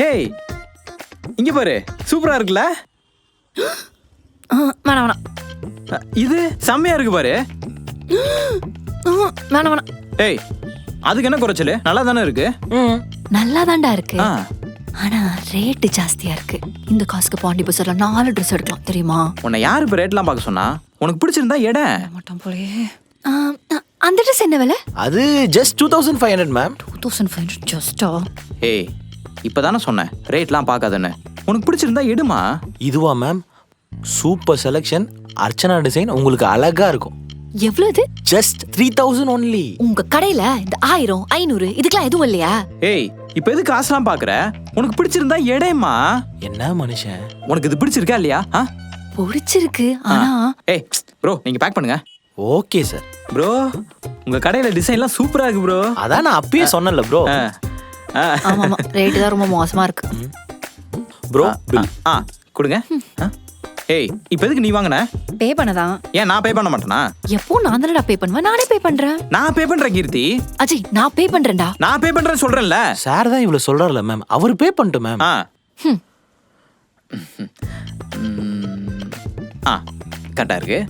Hey இங்க பாரு, சூப்பரா இருக்குல்ல? வேணாம் வேணாம். இது செம்மையா இருக்கு பாரு. வேணாம் வேணாம். ஏய் அதுக்கு என்ன குறைச்சல்? நல்லா தானே இருக்கு. நல்லா தான்டா இருக்கு. ஆ, ஆனா ரேட்டு ஜாஸ்தியா இருக்கு. இந்த காசுக்கு பாண்டி பஸ்ல 4 ட்ரெஸ் எடுக்கலாம் தெரியுமா? உன்னை யாரு இப்ப ரேட்லாம் பார்க்க சொன்னா? உனக்கு பிடிச்சிருந்தா எடை. மாட்டோம் போலயே. அந்த ட்ரெஸ் என்ன விலை? அது ஜஸ்ட் 2500 மேம். 2500 ஜஸ்டா? ஏய் இப்பதானே சொன்னேன் ரேட்லாம் பார்க்காதன்னு. உனக்கு பிடிச்சிருந்தா எடுமா. இதுவா ma'am? Super selection. Archana design உங்களுக்கு அழகா இருக்கும். எவ்வளவு? Just 3000 only. உங்க கடையில இந்த 1000 500 இதுக்கெல்லாம் எதுவும் இல்லையா? ஏய் இப்ப எது காசுலாம் பாக்குற? உனக்கு பிடிச்சிருந்தா எடைமா. என்ன மனுஷன்? உனக்கு இது பிடிச்சிருக்கா இல்லையா? பிடிச்சிருக்கு. ஆனா ஏய் ப்ரோ நீங்க பேக் பண்ணுங்க. Okay sir. ப்ரோ உங்க கடையில டிசைன்லாம் சூப்பரா இருக்கு ப்ரோ. அதான் நான் அப்பயே சொன்னேன்ல ப்ரோ. ஆமா ஆமா ரேட் தான் ரொம்ப மோசமா இருக்கு. ப்ரோ கொடுங்க. ஏய் இப்போ எதுக்கு நீ வாங்குன? பே பண்ணதான். ஏன் நான் பே பண்ண மாட்டேனா? எப்போ நான் தானடா பே பண்ணுவேன். நானே பே பண்றேன். நான் பே பண்றேன் கீர்த்தி. அஜய் நான் பே பண்றேன்டா. நான் பே பண்றேன்னு சொல்றேன்ல. சார் தான் இவ்வளவு சொல்றாருல மேம். அவர் பே பண்ணிட்டு மேம். கரெக்டா இருக்கு.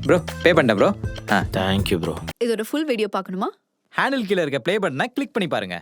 ப்ரோ பே பண்ணிட்டேன் ப்ரோ. Thank you bro. இதோட ஃபுல் வீடியோ பார்க்கணுமா? ஹேண்டில் கீழே இருக்க ப்ளே பட்டனை கிளிக் பண்ணி பாருங்க.